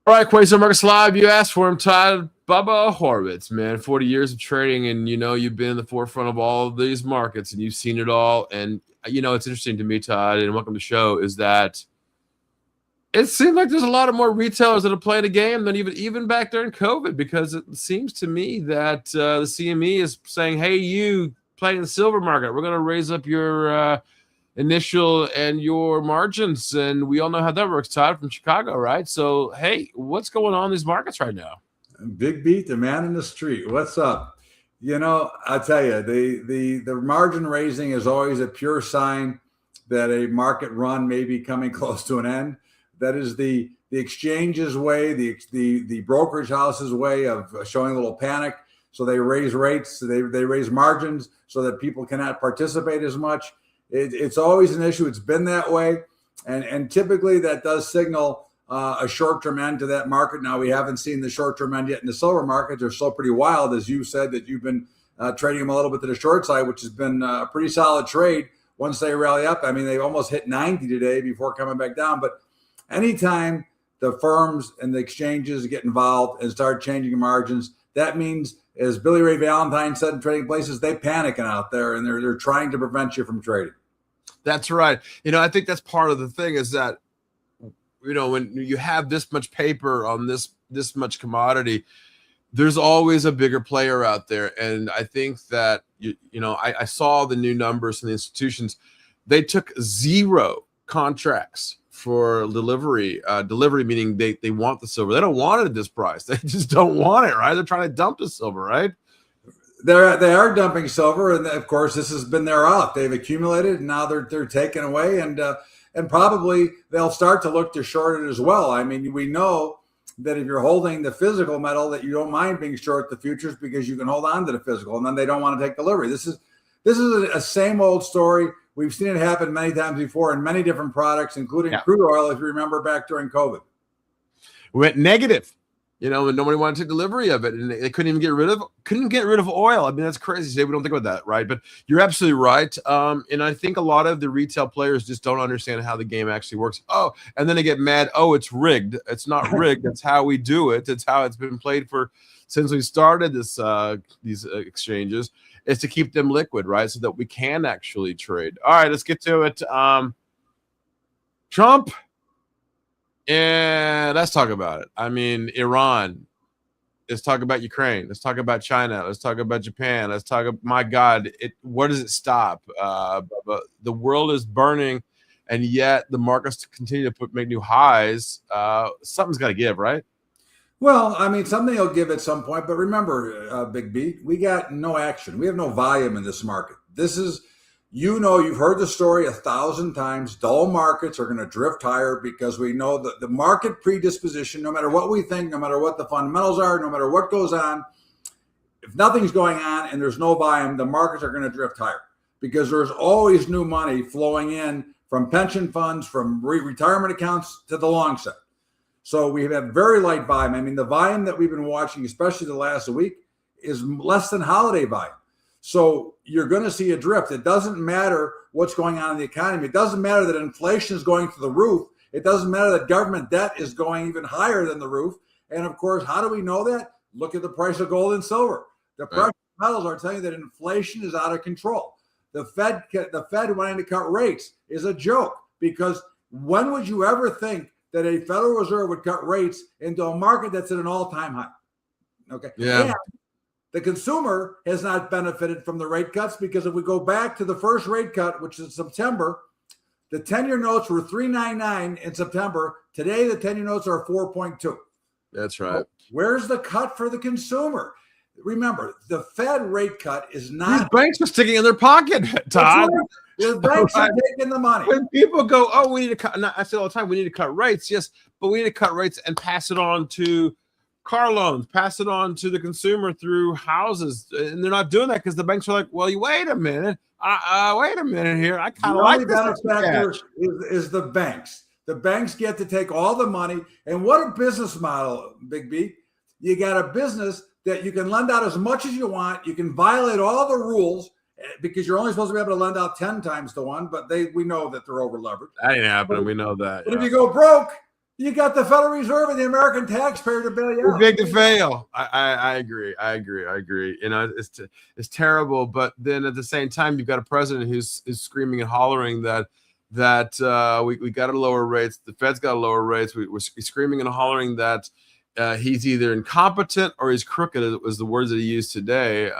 All right, Quasar Markets Live. You asked for him, Todd Bubba Horwitz, man. 40 years of trading, and you've been in the forefront of all of these markets, and you've seen it all. And it's interesting to me, Todd, and welcome to the show, is that it seems like there's a lot of more retailers that are playing the game than even back during COVID, because it seems to me that the CME is saying, hey, you playing in the silver market, we're going to raise up your initial and your margins. And we all know how that works, Todd, from Chicago, right? So, hey, what's going on in these markets right now? Big Beat, the man in the street. What's up? I tell you, the margin raising is always a pure sign that a market run may be coming close to an end. That is the exchange's way, the brokerage house's way of showing a little panic. So they raise rates, they raise margins so that people cannot participate as much. It's always an issue. It's been that way. And typically that does signal a short-term end to that market. Now, we haven't seen the short-term end yet in the silver market. They're still pretty wild, as you said, that you've been trading them a little bit to the short side, which has been a pretty solid trade once they rally up. I mean, they almost hit 90 today before coming back down. But anytime the firms and the exchanges get involved and start changing margins, that means, as Billy Ray Valentine said in Trading Places, they're panicking out there, and they're trying to prevent you from trading. That's right. I think that's part of the thing, is that, when you have this much paper on this much commodity, there's always a bigger player out there. And I think that, I saw the new numbers from the institutions. They took 0 contracts for delivery. Delivery meaning they want the silver. They don't want it at this price. They just don't want it, right? They're trying to dump the silver, right? They are dumping silver, and of course this has been their out. They've accumulated, and now they're taken away, and probably they'll start to look to short it as well. I mean, we know that if you're holding the physical metal, that you don't mind being short the futures because you can hold on to the physical, and then they don't want to take delivery. This is a same old story. We've seen it happen many times before in many different products, including crude oil, if you remember back during COVID. We went negative. And nobody wanted to take delivery of it, and they couldn't get rid of oil. I mean, that's crazy. Today we don't think about that, right? But you're absolutely right. And I think a lot of the retail players just don't understand how the game actually works. Oh, and then they get mad. Oh, it's rigged. It's not rigged. It's how we do it. It's how it's been played since we started these exchanges, is to keep them liquid, right? So that we can actually trade. All right, let's get to it. Trump. And let's talk about it. I mean, Iran. Let's talk about Ukraine. Let's talk about China. Let's talk about Japan. Let's talk about, my God, where does it stop? But the world is burning, and yet the markets continue to make new highs. Something's got to give, right? Well, I mean, something will give at some point. But remember, Big B, we got no action. We have no volume in this market. This is, you've heard the story 1,000 times. Dull markets are going to drift higher because we know that the market predisposition, no matter what we think, no matter what the fundamentals are, no matter what goes on, if nothing's going on and there's no volume, the markets are going to drift higher because there's always new money flowing in from pension funds, from retirement accounts to the long side. So we have very light volume. I mean, the volume that we've been watching, especially the last week, is less than holiday volume. So you're going to see a drift. It doesn't matter what's going on in the economy. It doesn't matter that inflation is going through the roof. It doesn't matter that government debt is going even higher than the roof. And of course, how do we know that? Look at the price of gold and silver. The precious metals are telling you that inflation is out of control. The Fed wanting to cut rates is a joke, because when would you ever think that a Federal Reserve would cut rates into a market that's at an all-time high? Okay. Yeah. And the consumer has not benefited from the rate cuts, because if we go back to the first rate cut, which is September, the 10-year notes were 3.99 in September. Today, the 10-year notes are 4.2. That's right. Where's the cut for the consumer? Remember, the Fed rate cut is not. These banks are sticking in their pocket, Todd. The banks are taking the money. When people go, oh, we need to cut. I say all the time, we need to cut rates. Yes, but we need to cut rates and pass it on to car loans, pass it on to the consumer through houses. And they're not doing that because the banks are like, well, you wait a minute. Wait a minute here. I kind of like this. The only benefactor is the banks. The banks get to take all the money. And what a business model, Big B. You got a business that you can lend out as much as you want. You can violate all the rules because you're only supposed to be able to lend out 10 times to 1, but we know that they're over leveraged. That ain't happening. We know that. But if you go broke, You got the Federal Reserve and the American taxpayer to bail you Too out. big to fail. I agree. I agree. You know, it's terrible. But then at the same time, you've got a president who's screaming and hollering that we got to lower rates. The Fed's got to lower rates. We're screaming and hollering that he's either incompetent or he's crooked, was the words that he used today.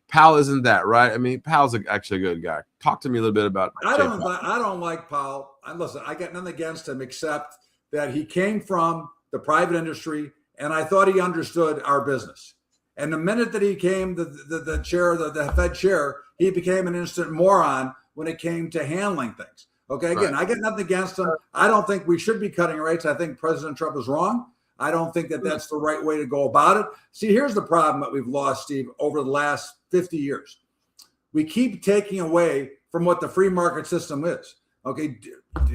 Powell isn't that, right? I mean, Powell's actually a good guy. Talk to me a little bit about. I don't like Powell. Listen, I got nothing against him except that he came from the private industry, and I thought he understood our business. And the minute that he came the chair, the Fed chair, he became an instant moron when it came to handling things. Okay, again, I got nothing against him. I don't think we should be cutting rates. I think President Trump is wrong. I don't think that that's the right way to go about it. See, here's the problem that we've lost, Steve, over the last 50 years. We keep taking away from what the free market system is. Okay,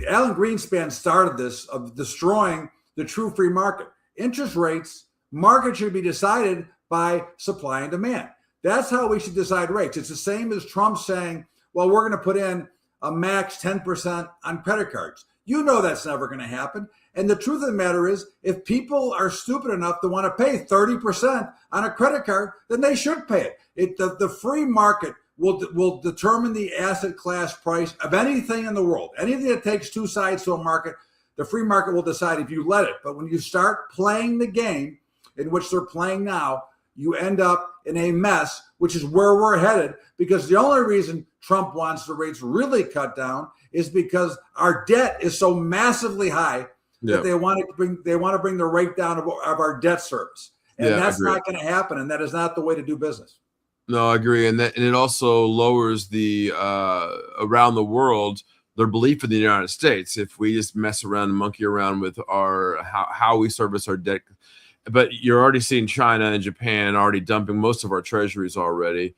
Alan Greenspan started this of destroying the true free market. Interest rates, market should be decided by supply and demand. That's how we should decide rates. It's the same as Trump saying, well, we're going to put in a max 10% on credit cards. You know that's never going to happen. And the truth of the matter is, if people are stupid enough to want to pay 30% on a credit card, then they should pay it. The free market will determine the asset class price of anything in the world. Anything that takes two sides to a market, the free market will decide if you let it. But when you start playing the game in which they're playing now, you end up in a mess, which is where we're headed, because the only reason Trump wants the rates really cut down is because our debt is so massively high that they want to bring the rate down of our debt service. And that's not going to happen. And that is not the way to do business. No, I agree. And it also lowers the around the world, their belief in the United States. If we just mess around and monkey around with our how we service our debt. But you're already seeing China and Japan already dumping most of our treasuries already.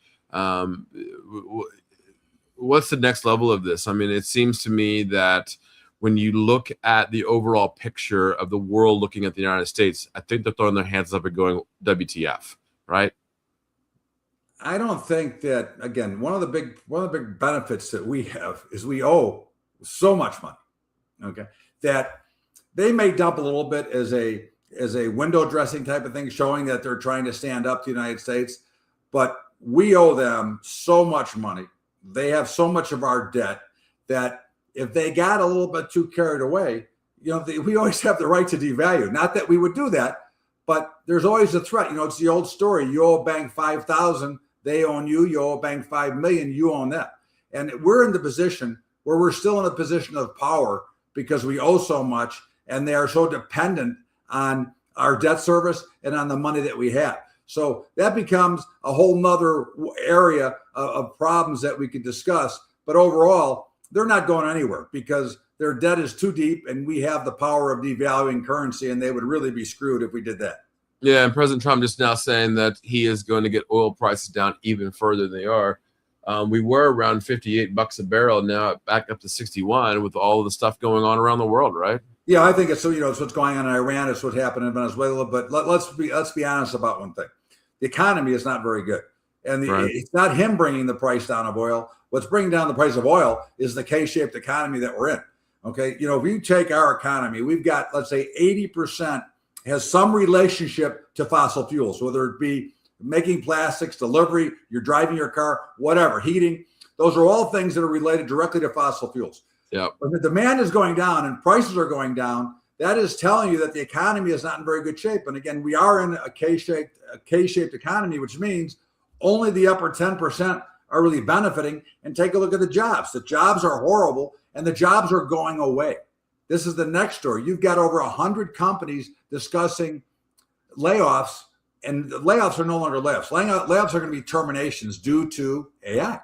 What's the next level of this? I mean, it seems to me that when you look at the overall picture of the world looking at the United States, I think they're throwing their hands up and going, WTF, right? I don't think that, again, one of the big benefits that we have is we owe so much money, okay, that they may dump a little bit as a window dressing type of thing, showing that they're trying to stand up to the United States. But we owe them so much money. They have so much of our debt that if they got a little bit too carried away, we always have the right to devalue. Not that we would do that, but there's always a threat. It's the old story. You owe a bank 5,000, they own you. You owe a bank 5 million, you own them. And we're in the position where we're still in a position of power because we owe so much, and they are so dependent on our debt service and on the money that we have. So that becomes a whole nother area of problems that we could discuss. But overall, they're not going anywhere because their debt is too deep, and we have the power of devaluing currency, and they would really be screwed if we did that. Yeah, and President Trump just now saying that he is going to get oil prices down even further than they are. We were around $58 a barrel, now back up to 61 with all of the stuff going on around the world, right? Yeah, I think it's it's what's going on in Iran, it's what's happening in Venezuela. But let's be honest about one thing: the economy is not very good, and it's not him bringing the price down of oil. What's bringing down the price of oil is the K-shaped economy that we're in. Okay, if you take our economy, we've got, let's say, 80% has some relationship to fossil fuels, whether it be making plastics, delivery, you're driving your car, whatever, heating. Those are all things that are related directly to fossil fuels. Yeah. When the demand is going down and prices are going down, that is telling you that the economy is not in very good shape. And again, we are in a K-shaped economy, which means only the upper 10% are really benefiting. And take a look at the jobs. The jobs are horrible, and the jobs are going away. This is the next story. You've got over 100 companies discussing layoffs, and the layoffs are no longer layoffs. Layoffs are going to be terminations due to AI.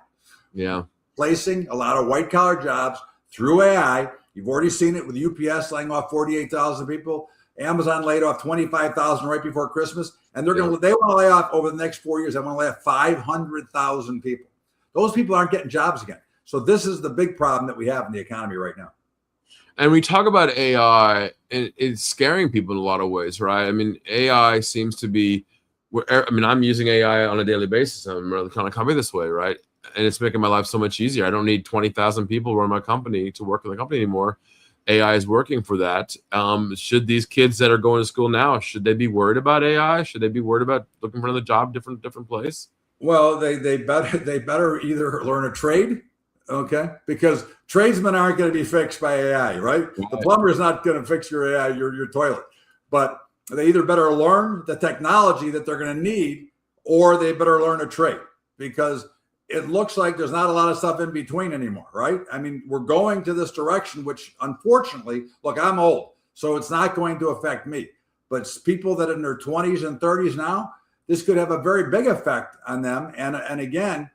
Yeah. Placing a lot of white collar jobs through AI. You've already seen it with UPS laying off 48,000 people. Amazon laid off 25,000 right before Christmas, and they want to lay off over the next 4 years. They want to lay off 500,000 people. Those people aren't getting jobs again. So this is the big problem that we have in the economy right now. And we talk about AI, and it's scaring people in a lot of ways, right? I mean, AI seems to be, I'm using AI on a daily basis. I'm really kind of company this way, right? And it's making my life so much easier. I don't need 20,000 people run my company to work in the company anymore. AI is working for that. Should these kids that are going to school now, should they be worried about AI? Should they be worried about looking for another job, different place? Well, they better either learn a trade, okay, because tradesmen aren't going to be fixed by AI, right? The plumber is not going to fix your AI, your toilet, but they either better learn the technology that they're going to need, or they better learn a trade, because it looks like there's not a lot of stuff in between anymore, right? I mean, we're going to this direction, which unfortunately, look, I'm old, so it's not going to affect me. But people that are in their 20s and 30s now, this could have a very big effect on them. And again,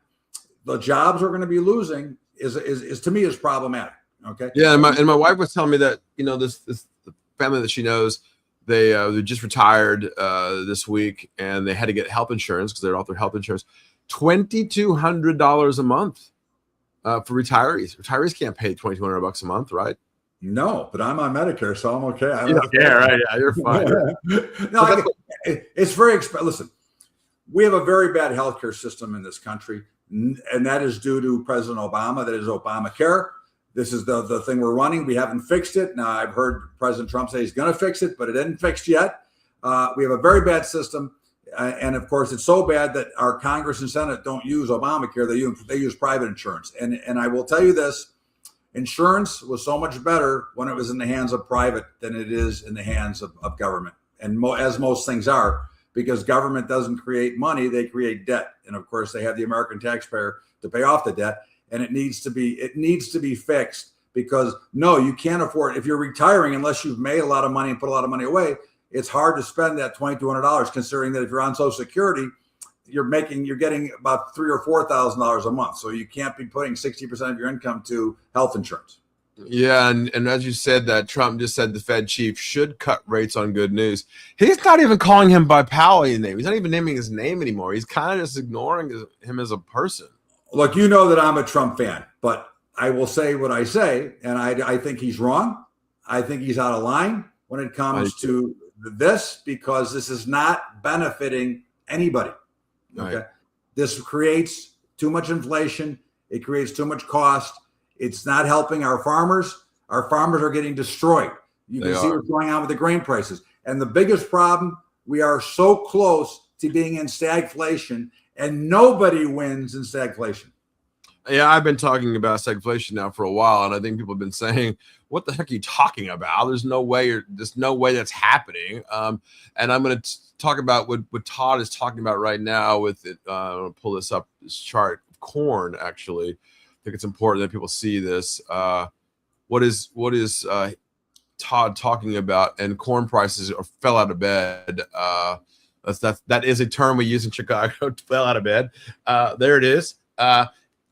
the jobs we're going to be losing is to me is problematic. Okay. Yeah, and my wife was telling me that, you know, this the family that she knows, they just retired this week, and they had to get health insurance because they're off their health insurance. $2,200 a month for retirees. Retirees can't pay $2,200 a month, right? No, but I'm on Medicare, so I'm okay. Yeah, right. Yeah, you're fine. No, it's very expensive. Listen, we have a very bad healthcare system in this country, and that is due to President Obama. That is Obamacare. This is the thing we're running. We haven't fixed it. Now, I've heard President Trump say he's going to fix it, but it isn't fixed yet. We have a very bad system. And of course, it's so bad that our Congress and Senate don't use Obamacare. They use private insurance. And I will tell you this, insurance was so much better when it was in the hands of private than it is in the hands of government. And as most things are, because government doesn't create money, they create debt. And of course, they have the American taxpayer to pay off the debt. And it needs to be fixed, because no, you can't afford, if you're retiring, unless you've made a lot of money and put a lot of money away, it's hard to spend that $2,200, considering that if you're on Social Security, you're getting about $3,000 or $4,000 a month. So you can't be putting 60% of your income to health insurance. Yeah, and as you said, that Trump just said the Fed chief should cut rates on good news. He's not even calling him by Powell's name. He's not even naming his name anymore. He's kind of just ignoring him as a person. Look, you know that I'm a Trump fan, but I will say what I say, and I think he's wrong. I think he's out of line when it comes to this, because this is not benefiting anybody. Okay. Right. This creates too much inflation. It creates too much cost. It's not helping our farmers. Our farmers are getting destroyed. You can see what's going on with the grain prices. And the biggest problem, we are so close to being in stagflation, and nobody wins in stagflation. Yeah, I've been talking about stagflation now for a while, and I think people have been saying, "What the heck are you talking about? There's no way that's happening." And I'm going to talk about what Todd is talking about right now with it. I'm going to pull this up, this chart of corn. Actually, I think it's important that people see this. What is Todd talking about? And corn prices fell out of bed. That is a term we use in Chicago. Fell out of bed. There it is.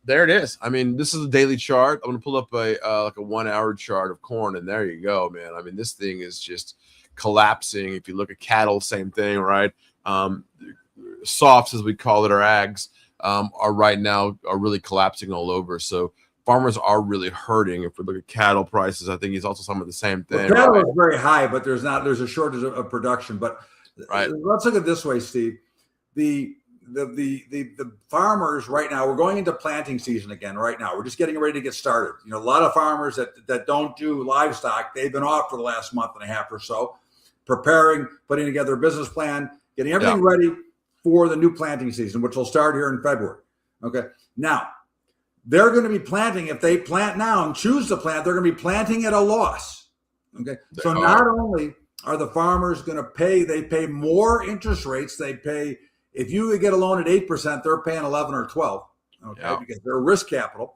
There it is. I mean, this is a daily chart. I'm going to pull up a 1 hour chart of corn, and there you go, man. I mean, this thing is just collapsing. If you look at cattle, same thing, right? Softs, as we call it, our ags, are right now really collapsing all over. So farmers are really hurting. If we look at cattle prices, I think he's also some of the same thing. Well, cattle is very high, but there's a shortage of production. But right. Let's look at it this way, Steve. The farmers right now, we're going into planting season again right now. We're just getting ready to get started. You know, a lot of farmers that don't do livestock, they've been off for the last month and a half or so, preparing, putting together a business plan, getting everything ready for the new planting season, which will start here in February. Okay. Now, they're going to be planting, if they plant now and choose to plant, they're going to be planting at a loss. Okay. So not only are the farmers going to they pay more interest rates, they pay, if you get a loan at 8%, they're paying 11 or 12, okay, because they're risk capital.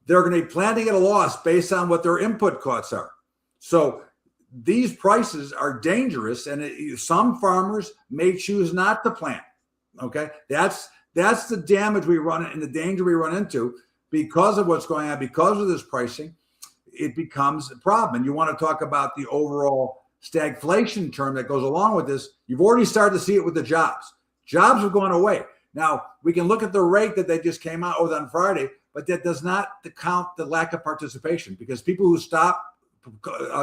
They're going to be planting at a loss based on what their input costs are. So these prices are dangerous, and some farmers may choose not to plant. Okay, that's the damage we run and the danger we run into because of what's going on, because of this pricing. It becomes a problem, and you want to talk about the overall stagflation term that goes along with this. You've already started to see it with the jobs. Jobs are going away. Now, we can look at the rate that they just came out with on Friday, but that does not count the lack of participation, because people who stop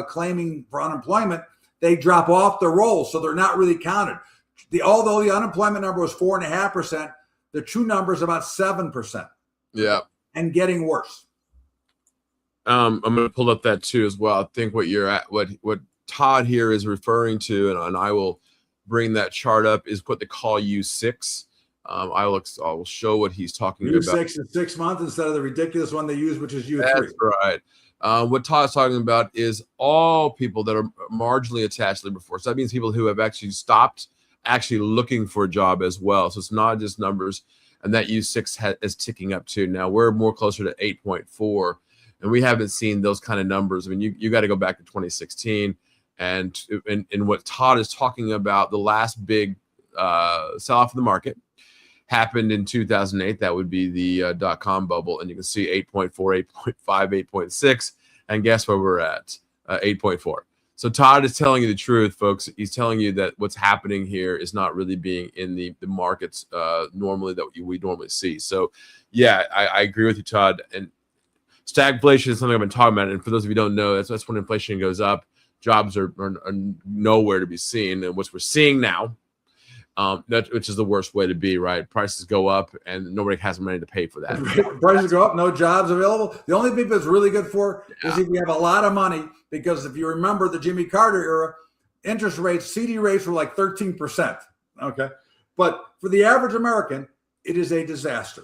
claiming for unemployment, they drop off the roll, so they're not really counted. Although the unemployment number was 4.5%, the true number is about 7%. Yeah. And getting worse. I'm going to pull up that too as well. I think what Todd here is referring to, and I will bring that chart up, is what they call U6. I will show what he's talking about. U6 is 6 months instead of the ridiculous one they use, which is U3. That's right. What Todd's talking about is all people that are marginally attached to labor force. That means people who have actually stopped actually looking for a job as well. So it's not just numbers, and that U6 is ticking up too. Now we're more closer to 8.4, and we haven't seen those kind of numbers. I mean, you got to go back to 2016, and what Todd is talking about, the last big sell-off in the market happened in 2008. That would be the dot-com bubble, and you can see 8.4, 8.5, 8.6, and guess where we're at? 8.4. So Todd is telling you the truth, folks. He's telling you that what's happening here is not really being in the markets normally that we normally see. So, yeah, I agree with you, Todd. And stagflation is something I've been talking about. And for those of you who don't know, that's when inflation goes up. Jobs are nowhere to be seen. And what we're seeing now, which is the worst way to be, right? Prices go up and nobody has money to pay for that. Prices go up, no jobs available. The only people it's really good for is if you have a lot of money, because if you remember the Jimmy Carter era, interest rates, CD rates were like 13%. Okay. But for the average American, it is a disaster.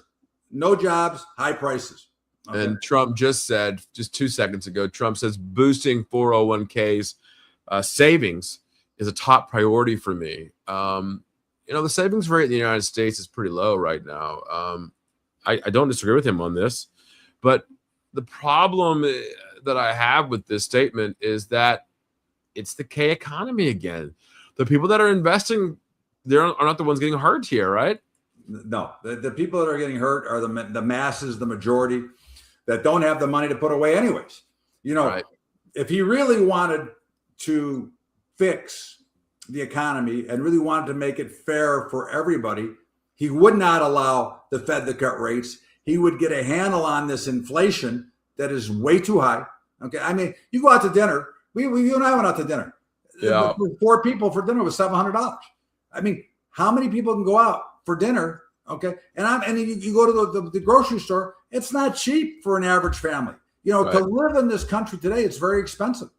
No jobs, high prices. Okay? And Trump just said, just 2 seconds ago, Trump says boosting 401ks savings is a top priority for me. The savings rate in the United States is pretty low right now. I don't disagree with him on this, but the problem that I have with this statement is that it's the K economy again. The people that are investing, are not the ones getting hurt here, right? No, the people that are getting hurt are the masses, the majority that don't have the money to put away anyways. Right. If he really wanted to fix the economy and really wanted to make it fair for everybody, he would not allow the Fed to cut rates. He would get a handle on this inflation that is way too high. Okay. I mean, you go out to dinner. You and I went out to dinner. Yeah. 4 people for dinner was $700. I mean, how many people can go out for dinner? Okay. And you go to the grocery store. It's not cheap for an average family. Right. To live in this country today, it's very expensive.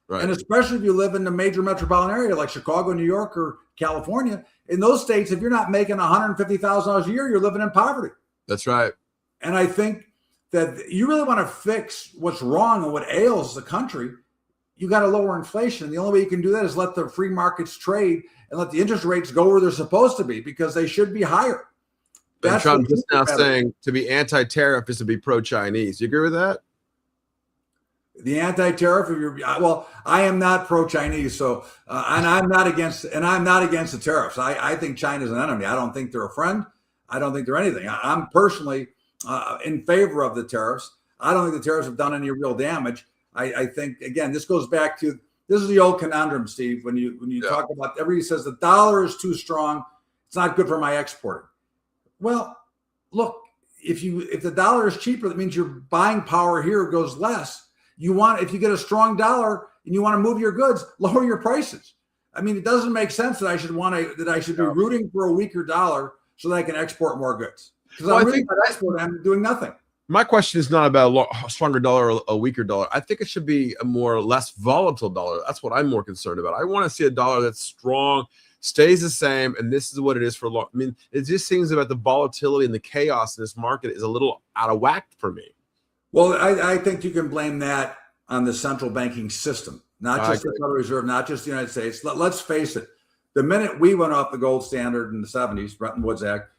Right. And especially if you live in the major metropolitan area like Chicago, New York, or California, in those states, if you're not making $150,000 a year, you're living in poverty. That's right. And I think that you really want to fix what's wrong and what ails the country, you got to lower inflation. The only way you can do that is let the free markets trade and let the interest rates go where they're supposed to be, because they should be higher. That's Trump just now saying to be anti-tariff is to be pro-Chinese. You agree with that? The anti-tariff, I am not pro-Chinese, so and I'm not against the tariffs. I think China's an enemy. I don't think they're a friend. I don't think they're anything. I'm personally in favor of the tariffs. I don't think the tariffs have done any real damage. I think, again, this goes back to, this is the old conundrum, Steve. When you talk about, everybody says the dollar is too strong, it's not good for my exporting. Well, look, if the dollar is cheaper, that means your buying power here goes less. If you get a strong dollar and you want to move your goods, lower your prices. I mean, it doesn't make sense that I should be rooting for a weaker dollar so that I can export more goods. Because I'm really not exporting, I'm doing nothing. My question is not about a stronger dollar or a weaker dollar. I think it should be a less volatile dollar. That's what I'm more concerned about. I want to see a dollar that's strong, stays the same, and this is what it is for long. I mean, it just seems about the volatility and the chaos in this market is a little out of whack for me. Well, I think you can blame that on the central banking system, not just the Federal Reserve, not just the United States. Let's face it. The minute we went off the gold standard in the 70s, Bretton Woods Act,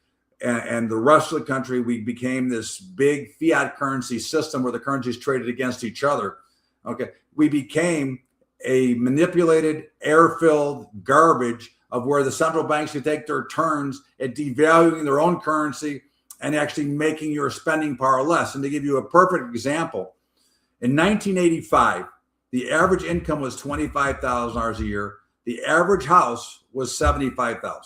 and the rest of the country, we became this big fiat currency system where the currencies traded against each other. Okay. We became a manipulated, air-filled garbage of where the central banks could take their turns at devaluing their own currency and actually making your spending power less. And to give you a perfect example, in 1985, the average income was $25,000 a year. The average house was $75,000.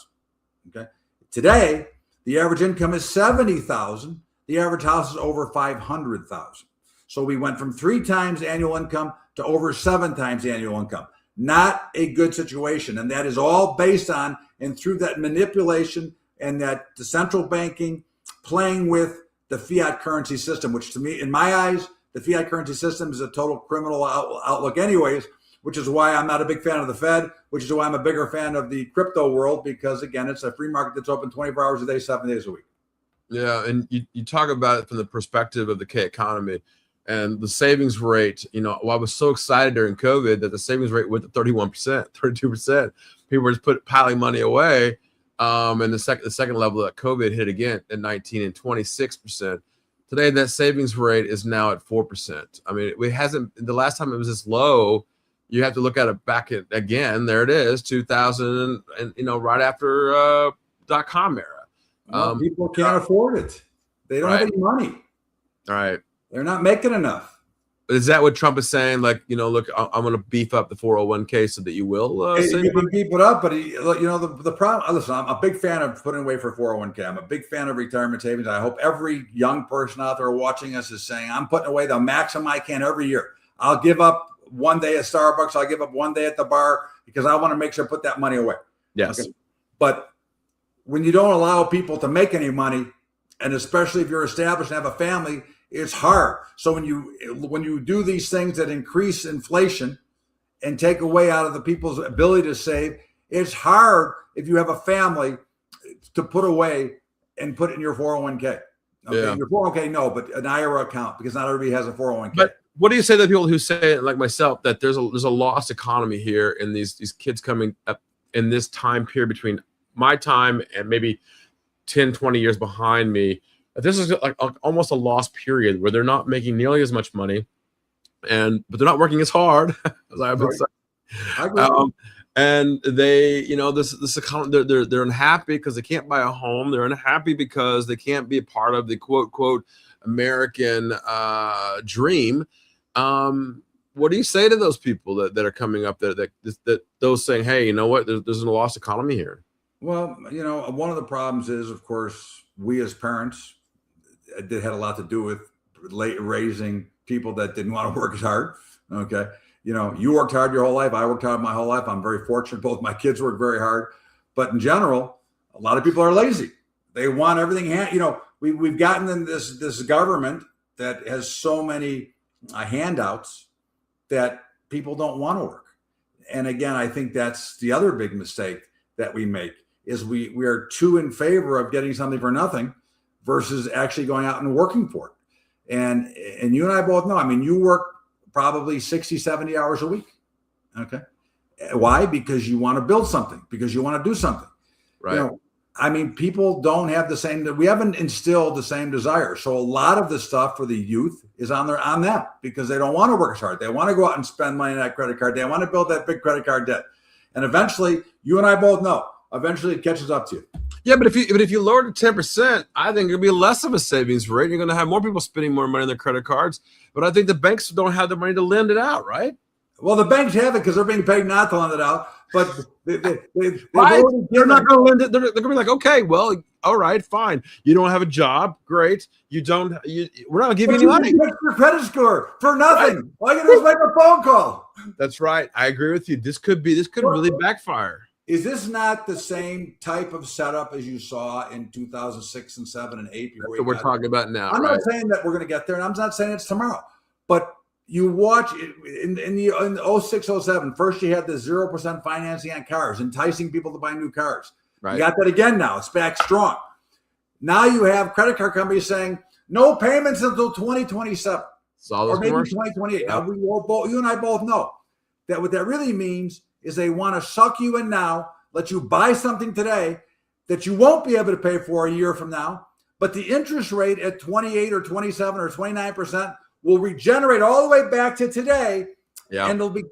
Okay. Today, the average income is $70,000. The average house is over $500,000. So we went from 3 times annual income to over 7 times annual income. Not a good situation. And that is all based on and through that manipulation and that the central banking playing with the fiat currency system, which to me, in my eyes, The fiat currency system is a total criminal outlook anyways, which is why I'm not a big fan of the Fed, which is why I'm a bigger fan of the crypto world, because, again, it's a free market that's open 24 hours a day, 7 days a week. Yeah, and you talk about it from the perspective of the K economy and the savings rate. Well, I was so excited during COVID that the savings rate went to 31%, 32%. People were just piling money away. And the second level that COVID hit again at 19 and 26%. Today, that savings rate is now at 4%. I mean, it hasn't. The last time it was this low, you have to look at it back at, again. There it is, 2000, and right after .com era. People can't afford it. They don't have any money. All right. They're not making enough. Is that what Trump is saying? Like, look, I'm going to beef up the 401k so that you will save you can money? beef it up, but the problem. Listen, I'm a big fan of putting away for 401k. I'm a big fan of retirement savings. I hope every young person out there watching us is saying, I'm putting away the maximum I can every year. I'll give up one day at Starbucks. I'll give up one day at the bar because I want to make sure I put that money away. Yes. Okay? But when you don't allow people to make any money, and especially if you're established and have a family, it's hard. So when you do these things that increase inflation and take away out of the people's ability to save, it's hard if you have a family to put away and put it in your 401k. Okay, Yeah. your 401k, no, but an IRA account, because not everybody has a 401k. But what do you say to people who say, like myself, that there's a lost economy here in these kids coming up in this time period between my time and maybe 10, 20 years behind me? This is like almost a lost period where they're not making nearly as much money, but they're not working as hard as I've been saying. And they, this economy, they're unhappy because they can't buy a home. They're unhappy because they can't be a part of the quote American dream. What do you say to those people that are coming up that those saying, hey, you know what, there's a lost economy here? Well, one of the problems is, of course, we as parents, it had a lot to do with raising people that didn't want to work as hard. Okay. You worked hard your whole life. I worked hard my whole life. I'm very fortunate. Both my kids work very hard, but in general, a lot of people are lazy. They want everything. We've gotten in this government that has so many handouts that people don't want to work. And again, I think that's the other big mistake that we make is we are too in favor of getting something for nothing versus actually going out and working for it. And you and I both know, you work probably 60, 70 hours a week. Okay. Why? Because you want to build something, because you want to do something. Right. People don't have the same, we haven't instilled the same desire. So a lot of the stuff for the youth is on them because they don't want to work as hard. They want to go out and spend money on that credit card. They want to build that big credit card debt. And eventually, you and I both know, eventually it catches up to you. Yeah, but if you lower it to 10%, I think it'll be less of a savings rate. You're going to have more people spending more money on their credit cards. But I think the banks don't have the money to lend it out, right? Well, the banks have it because they're being paid not to lend it out. But they're not going to lend it. They're going to be like, okay, well, all right, fine. You don't have a job, great. We're not going to give you any money. Your credit score for nothing. Right. All you do is make a phone call. That's right. I agree with you. This could really backfire. Is this not the same type of setup as you saw in 2006 and 7 and 8? That's what we're talking about now. I'm not saying that we're going to get there, and I'm not saying it's tomorrow. But you watch in the 06, 07, first you had the 0% financing on cars, enticing people to buy new cars. Right. You got that again now. It's back strong. Now you have credit card companies saying no payments until 2027 or maybe 2028. Yeah. Now you and I both know that what that really means is they want to suck you in now, let you buy something today that you won't be able to pay for a year from now. But the interest rate at 28 or 27 or 29% will regenerate all the way back to today. Yeah. And it'll be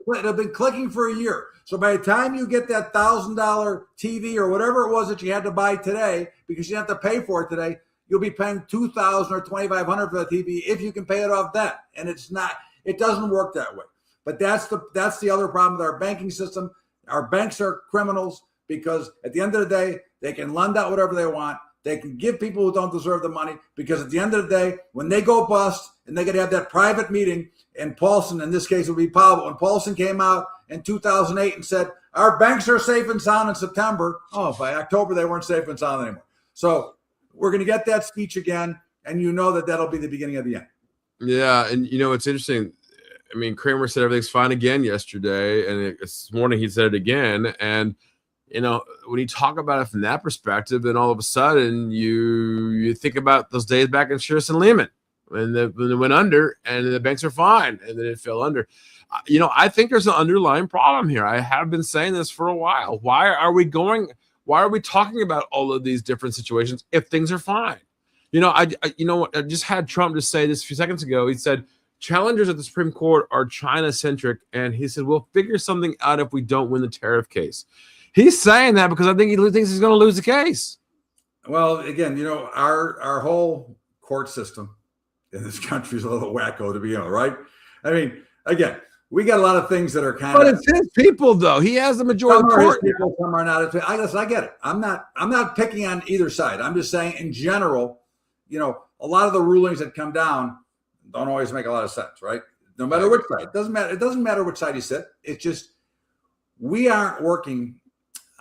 clicking for a year. So by the time you get that $1,000 TV or whatever it was that you had to buy today, because you have to pay for it today, you'll be paying $2,000 or $2,500 for the TV if you can pay it off then. And it doesn't work that way. But that's the other problem with our banking system. Our banks are criminals because at the end of the day, they can lend out whatever they want. They can give people who don't deserve the money because at the end of the day, when they go bust and they got to have that private meeting, and Paulson, in this case, would be Powell. When Paulson came out in 2008 and said, our banks are safe and sound in September. Oh, by October, they weren't safe and sound anymore. So we're going to get that speech again. And you know that'll be the beginning of the end. Yeah, and it's interesting. I mean, Kramer said everything's fine again yesterday, and this morning he said it again. And when you talk about it from that perspective, then all of a sudden you think about those days back in Shearson Lehman when they went under, and the banks are fine, and then it fell under. I think there's an underlying problem here. I have been saying this for a while. Why are we talking about all of these different situations if things are fine? I just had Trump just say this a few seconds ago. He said challengers at the Supreme Court are China-centric, and he said we'll figure something out if we don't win the tariff case. He's saying that because I think he thinks he's going to lose the case. Well, again, our whole court system in this country is a little wacko, to be honest, right? I mean, again, we got a lot of things that are kind of. But it's his people, though. He has the majority of the court. Some are not. I get it. I'm not picking on either side. I'm just saying, in general, a lot of the rulings that come down don't always make a lot of sense, right? No matter which side. It doesn't matter. It doesn't matter which side you sit. It's just we aren't working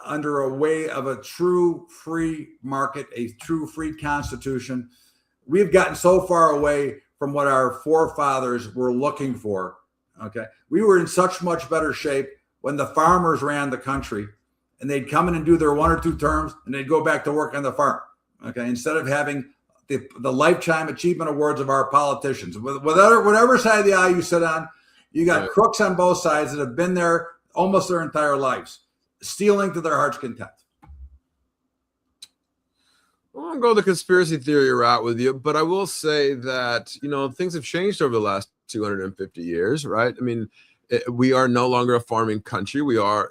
under a way of a true free market, a true free constitution. We've gotten so far away from what our forefathers were looking for. Okay. We were in such much better shape when the farmers ran the country, and they'd come in and do their 1 or 2 terms, and they'd go back to work on the farm. Okay. Instead of having the lifetime achievement awards of our politicians, whatever side of the aisle you sit on, you got crooks on both sides that have been there almost their entire lives, stealing to their heart's content. Well, I'll go the conspiracy theory route with you, but I will say that, things have changed over the last 250 years, right? I mean, we are no longer a farming country. We are,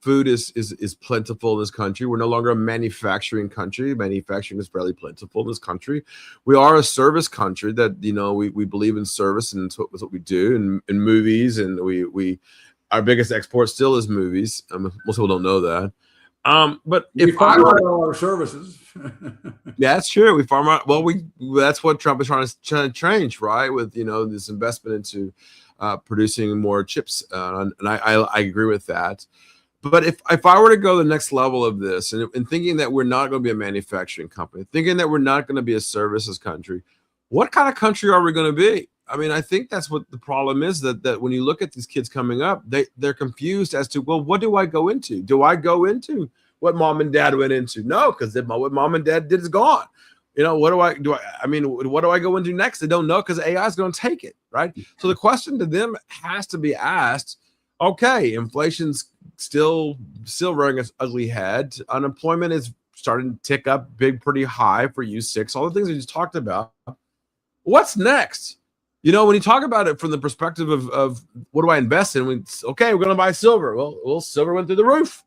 food is plentiful in this country. We're no longer a manufacturing country. Manufacturing is fairly plentiful in this country. We are a service country that, we believe in service, and it's what we do in movies. And our biggest export still is movies. Most people don't know that. But we farm out all our services. Yeah, that's true. We farm out. Well, that's what Trump is trying to change, right? With this investment into producing more chips, and I agree with that. But if I were to go the next level of this, and thinking that we're not going to be a manufacturing company, thinking that we're not going to be a services country, what kind of country are we going to be? I mean, I think that's what the problem is, that when you look at these kids coming up, they're confused as to, well, what do I go into? Do I go into what mom and dad went into? No, because what mom and dad did is gone. What do I go into next? They don't know, because AI is going to take it, right? So the question to them has to be asked, okay, inflation's still rearing its ugly head. Unemployment is starting to tick up pretty high for U6, all the things we just talked about. What's next? When you talk about it from the perspective of what do I invest in? We're going to buy silver. Well, silver went through the roof,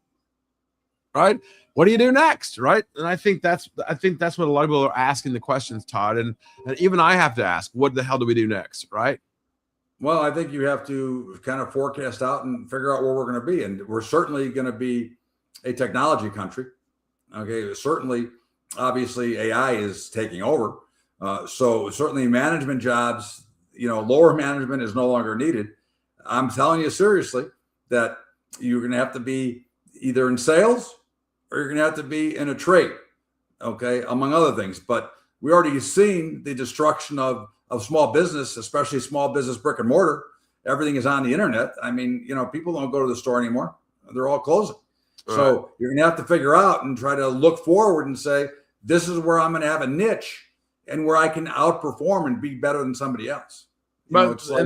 right? What do you do next, right? And I think that's what a lot of people are asking the questions, Todd, and even I have to ask, what the hell do we do next, right? Well, I think you have to kind of forecast out and figure out where we're going to be, and we're certainly going to be a technology country. Okay, certainly, obviously, AI is taking over, so certainly management jobs. Lower management is no longer needed. I'm telling you seriously that you're going to have to be either in sales or you're going to have to be in a trade, okay, among other things. But we already seen the destruction of small business, especially small business brick and mortar. Everything is on the internet. I mean, people don't go to the store anymore. They're all closing. Right. So you're going to have to figure out and try to look forward and say, this is where I'm going to have a niche and where I can outperform and be better than somebody else. But in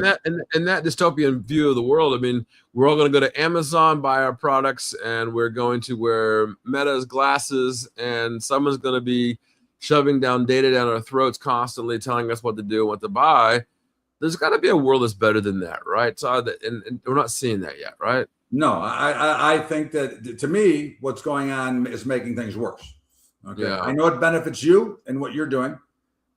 that dystopian view of the world, I mean, we're all going to go to Amazon, buy our products, and we're going to wear Meta's glasses, and someone's going to be shoving data down our throats constantly, telling us what to do and what to buy. There's got to be a world that's better than that, right? So, and we're not seeing that yet, right? No, I think that, to me, what's going on is making things worse. Okay, yeah. I know it benefits you and what you're doing,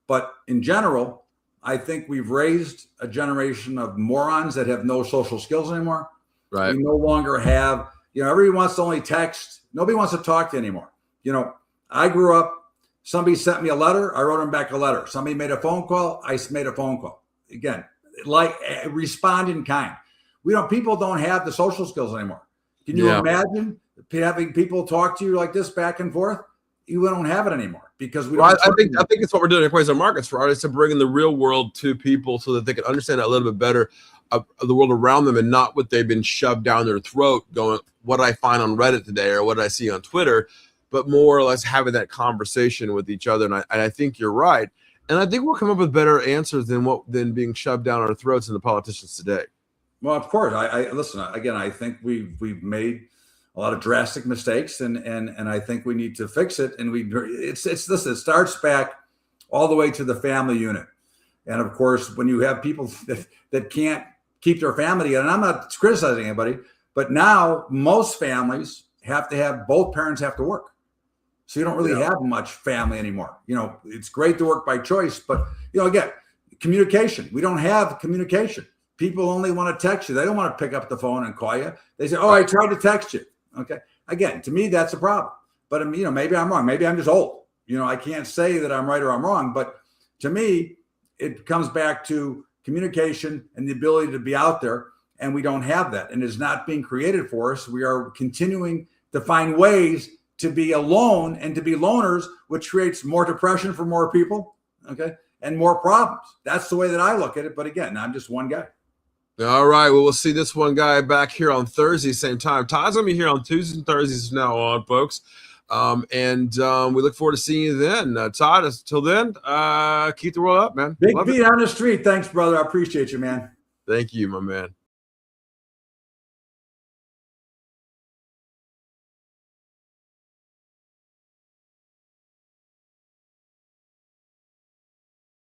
but in general, I think we've raised a generation of morons that have no social skills anymore. Right. We no longer have, everybody wants to only text. Nobody wants to talk to you anymore. I grew up, somebody sent me a letter. I wrote them back a letter. Somebody made a phone call. I made a phone call. Again, respond in kind. People don't have the social skills anymore. Can you imagine having people talk to you like this back and forth? you don't have it anymore because we Well, don't. I think it's what we're doing in Quasar Markets for artists, to bring the real world to people so that they can understand that a little bit better of the world around them, and not what they've been shoved down their throat going, what did I find on Reddit today or what did I see on Twitter, but more or less having that conversation with each other. And I think you're right. And I think we'll come up with better answers than being shoved down our throats in the politicians today. Well, of course. I listen again. I think we've made a lot of drastic mistakes, and I think we need to fix it. And listen, it starts back all the way to the family unit. And of course, when you have people that can't keep their family together, and I'm not criticizing anybody, but now most families have to have both parents have to work. So you don't really have much family anymore. You know, it's great to work by choice, but you know, again, communication. We don't have communication. People only want to text you. They don't want to pick up the phone and call you. They say, "Oh, I tried to text you." Okay. Again, to me, that's a problem. But you know, maybe I'm wrong. Maybe I'm just old. You know, I can't say that I'm right or I'm wrong. But to me, it comes back to communication and the ability to be out there, and we don't have that, and it's not being created for us. We are continuing to find ways to be alone and to be loners, which creates more depression for more people, okay, and more problems. That's the way that I look at it. But again, I'm just one guy. All right. Well, we'll see this one guy back here on Thursday, same time. Todd's going to be here on Tuesdays and Thursdays from now on, folks. We look forward to seeing you then. Todd, until then, keep the world up, man. Big beat on the street. Thanks, brother. I appreciate you, man. Thank you, my man.